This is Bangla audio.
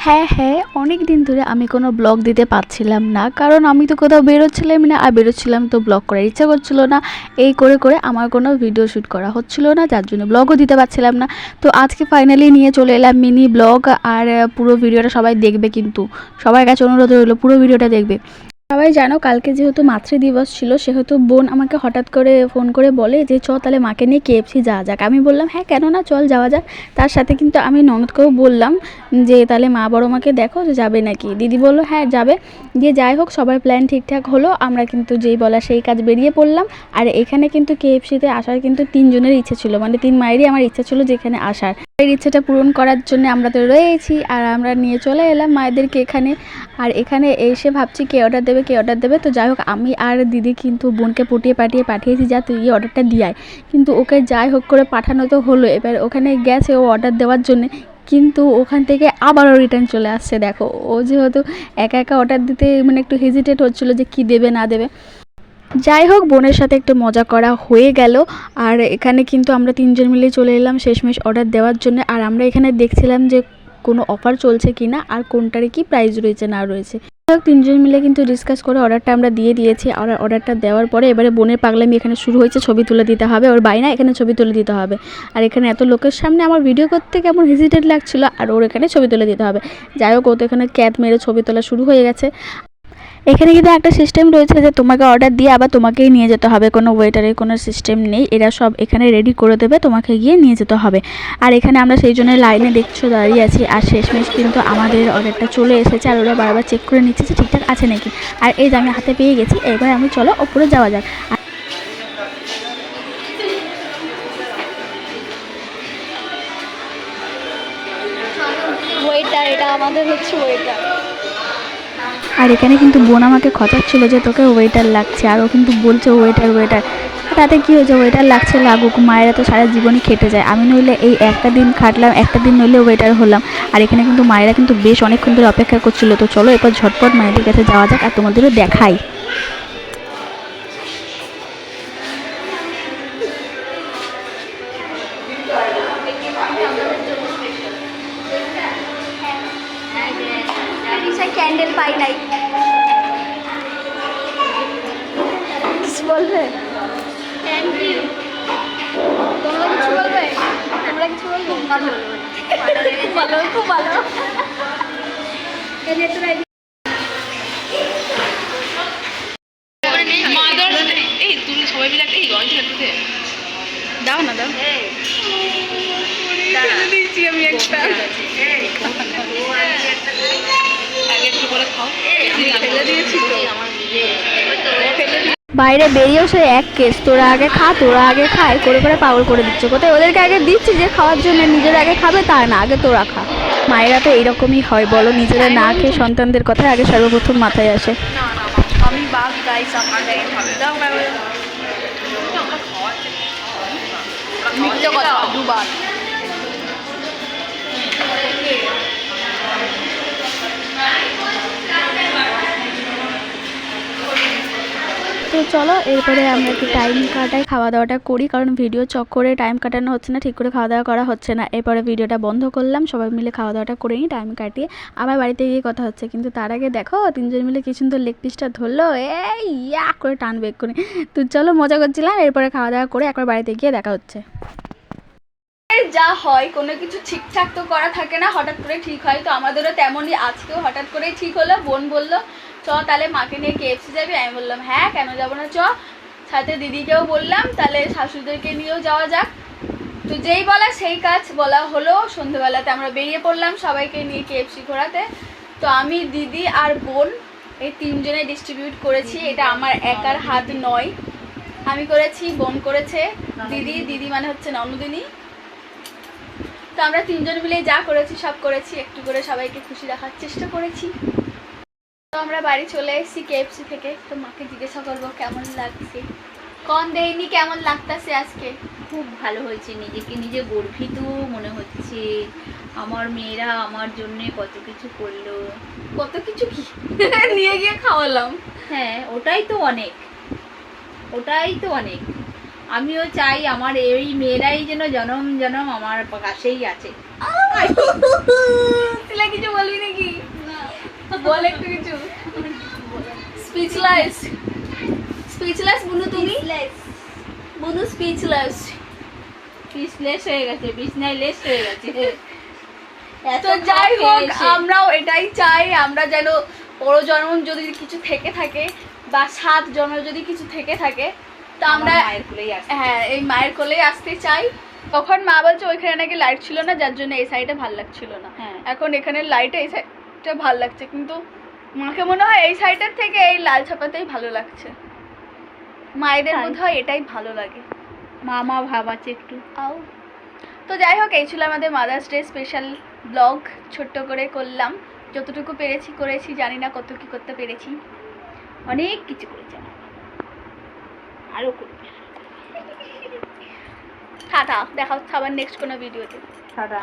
হ্যাঁ, হ্যাঁ, অনেক দিন ধরে আমি কোনো ব্লগ দিতে পারছিলাম না। কারণ আমি তো কোথাও বেরোচ্ছিলামই না। আর বেরোচ্ছিলাম তো ব্লগ করার ইচ্ছা করছিল না। এই করে আমার কোনো ভিডিও শ্যুট করা হচ্ছিল না। যার জন্য ব্লগও দিতে পারছিলাম না। তো আজকে ফাইনালি নিয়ে চলে এলাম মিনি ব্লগ। আর পুরো ভিডিওটা সবাই দেখবে কিন্তু। সবার কাছে অনুরোধ রইল পুরো ভিডিওটা দেখবে। সবাই জানো কালকে যেহেতু মাতৃদিবস ছিল সেহেতু বোন আমাকে হঠাৎ করে ফোন করে বলে যে চ তাহলে মাকে নিয়ে KFC যাওয়া যাক। আমি বললাম হ্যাঁ কেন না, চল যাওয়া যাক। তার সাথে কিন্তু আমি ননদকেও বললাম যে তাহলে মা বড় মাকে দেখো যে যাবে নাকি। দিদি বললো হ্যাঁ যাবে। দিয়ে যাই হোক সবার প্ল্যান ঠিকঠাক হলো, আমরা কিন্তু যেই বলা সেই কাজ বেরিয়ে পড়লাম। আর এখানে কিন্তু KFCতে আসার কিন্তু 3 জনের ইচ্ছে ছিল, মানে 3 মায়েরই আমার ইচ্ছা ছিল যে এখানে আসার। এর ইচ্ছেটা পূরণ করার জন্য আমরা তো রয়েছি আর আমরা নিয়ে চলে এলাম মায়েদেরকে এখানে। আর এখানে এসে ভাবছি কে অর্ডার দেবে। তো যাই হোক আমি আর দিদি কিন্তু বোনকে পাঠিয়েছি যা তুই অর্ডারটা দিয়ায়। কিন্তু ওকে যাই হোক করে পাঠানো তো হলো, এবার ওখানে গেছে ও অর্ডার দেওয়ার জন্যে, কিন্তু ওখান থেকে আবারও রিটার্ন চলে আসছে। দেখো ও যেহেতু একা একা অর্ডার দিতে মানে একটু হেজিটেট হচ্ছিলো যে কী দেবে না দেবে। যাই হোক বোনের সাথে একটু মজা করা হয়ে গেল। আর এখানে কিন্তু আমরা 3 জন মিলে চলে এলাম শেষমেশ অর্ডার দেওয়ার জন্য। আর আমরা এখানে দেখছিলাম যে কোনো অফার চলছে কি না আর কোনটার কি প্রাইস রয়েছে না রয়েছে। 3 জন মিলে কিন্তু ডিসকাস করে অর্ডারটা আমরা দিয়ে দিয়েছি। আর অর্ডারটা দেওয়ার পরে এবারে বোনের পাগলামি এখানে শুরু হয়েছে, ছবি তুলে দিতে হবে, ওর বাইনা এখানে ছবি তুলে দিতে হবে। আর এখানে এত লোকের সামনে আমার ভিডিও করতে কেমন হেজিটেট লাগছিল, আর ওর এখানে ছবি তুলে দিতে হবে। যাই হোক ও তো এখানে ক্যাপ মেরে ছবি তোলা শুরু হয়ে গেছে। এখানে কিন্তু একটা সিস্টেম রয়েছে যে তোমাকে অর্ডার দিয়ে আবার তোমাকেই নিয়ে যেতে হবে, কোনো ওয়েটারের কোনো সিস্টেম নেই। এরা সব এখানে রেডি করে দেবে, তোমাকে গিয়ে নিয়ে যেতে হবে। আর এখানে আমরা সেই জন্য লাইনে দেখছো দাঁড়িয়ে আছি। আর শেষমেশ কিন্তু আমাদের অর্ডারটা চলে এসেছে আর ওরা বারবার চেক করে নিচ্ছে যে ঠিকঠাক আছে নাকি। আর এই যে আমি হাতে পেয়ে গেছি, এবার আমি চলো ওপরে যাওয়া যাক। ওয়েটার, এটা আমাদের হচ্ছে ওয়েটার। আর এখানে কিন্তু বোন আমাকে খচাচ্ছিল যে তোকে ওয়েটার লাগছে, আর ও কিন্তু বলছে ওয়েটার। তাতে কী হয়েছে, ওয়েটার লাগছে লাগুক, মায়েরা তো সারা জীবনই খেটে যায়। আমি নইলে এই একটা দিন খাটলাম, একটা দিন নইলে ওয়েটার হলাম। আর এখানে কিন্তু মায়েরা কিন্তু বেশ অনেকক্ষণ ধরে অপেক্ষা করছিল। তো চলো এবার ঝটপট মায়েদের কাছে যাওয়া যাক আর তোমাদেরও দেখাই। ক্যান্ডেল পাই নাই, কিছু বলবে? তোমরা কিছু বলবে? ভালো, খুব ভালো। দাও না, দাও দিয়েছি আমি একটা। বাইরে বেরিয়েও সে এক কেস, তোরা আগে খায় করে পাগল করে দিচ্ছে। কোথায় ওদেরকে আগে দিচ্ছি যে খাওয়ার জন্য, নিজেরা আগে খাবে তা না, আগে তোরা খা। মায়েরা তো এরকমই হয় বলো, নিজেরা না খেয়ে সন্তানদের কথা আগে সর্বপ্রথম মাথায় আসে। আমি বাঘ গাইস আপনাদের মিথ্যে কথা দুবার। তো চলো এরপরে আমরা একটু টাইম কাটাই, খাওয়া দাওয়াটা করি, কারণ ভিডিও চক্করে টাইম কাটানো হচ্ছে না, ঠিক করে খাওয়া দাওয়া করা হচ্ছে না। এরপরে ভিডিওটা বন্ধ করলাম, সবাই মিলে খাওয়া দাওয়াটা করে নিই, টাইম কাটিয়ে আবার বাড়িতে গিয়ে কথা হচ্ছে। কিন্তু তার আগে দেখো 3 জন মিলে কি সুন্দর লেগ পিসটা ধরলো, এই ইয়া করে টানবে এক্ষুনি। তো চলো মজা করছিলাম, এরপরে খাওয়া দাওয়া করে একবার বাড়িতে গিয়ে দেখা হচ্ছে। যা হয় কোনো কিছু ঠিকঠাক তো করা থাকে না, হঠাৎ করে ঠিক হয়। তো আমাদেরও তেমনই, আজকেও হঠাৎ করেই ঠিক হলো। বোন বললো চ তাহলে মাকে নিয়ে KFC যাবি। আমি বললাম হ্যাঁ কেন যাবো না, চ। সাথে দিদিকেও বললাম তাহলে শাশুড়িদেরকে নিয়েও যাওয়া যাক। তো যেই বলা সেই কাজ, বলা হলো। সন্ধ্যেবেলাতে আমরা বেরিয়ে পড়লাম সবাইকে নিয়ে KFC ঘোরাতে। তো আমি, দিদি আর বোন এই 3 জনে ডিস্ট্রিবিউট করেছি, এটা আমার একার হাত নয়। আমি করেছি, বোন করেছে, দিদি মানে হচ্ছে ননদিনী। তো আমরা 3 জন মিলে যা করেছি সব করেছি, একটু করে সবাইকে খুশি রাখার চেষ্টা করেছি। তো আমরা বাড়ি চলে এসেছি KFC থেকে। তো মাকে জিজ্ঞাসা করবো কেমন লাগছে, কন দেয়নি কেমন লাগতেছে আজকে। খুব ভালো হয়েছে, নিজেকে নিজে গর্বিত মনে হচ্ছে। আমার মেয়েরা আমার জন্য কত কিছু করলো। কত কিছু কি নিয়ে গিয়ে খাওয়ালাম। হ্যাঁ ওটাই তো অনেক, ওটাই তো অনেক। আমিও চাই আমার এই মেয়েরাই যেন জনম জনম আমার কাছেই আছে। কিছু বলবি নাকি? বল একটু কিছু। স্পিচলেস স্পিচলেস বুনু, তুমি বুনু স্পিচলেস। পিসলেস হয়ে গেছে, বিছনায় লেস হয়ে গেছে। তো যাই হোক, আমরাও এটাই চাই, আমরা যেন পরজন্ম যদি কিছু থেকে থাকে বা 7 জন্ম যদি কিছু থেকে থাকে, তো আমরা মায়ের কোলেই আসি। হ্যাঁ এই মায়ের কোলেই আসতে চাই। তখন মা বলছে ওইখানে নাকি লাইট ছিল না, যার জন্য এই সাইডে ভাল লাগছিল না। হ্যাঁ। এখন এখানে লাইটে এই সাইডটা ভাল লাগছে, কিন্তু মাকে মনে হয় এই সাইডের থেকে এই লাল ছাপাতেই ভালো লাগছে। মায়েদের তাই। বোধ হয় এটাই ভালো লাগে। মামা ভাব আছে একটু। আও। তো যাই হোক, এই ছিল আমাদের মাদার্স ডে স্পেশাল ব্লগ, ছোট্ট করে করলাম, যতটুকু পেরেছি করেছি, জানি না কত কি করতে পেরেছি। অনেক কিছু করেছে আমার বাবা। আরো করবে। টাটা, দেখা হচ্ছে আবার নেক্সট কোনো ভিডিওতে। টাটা।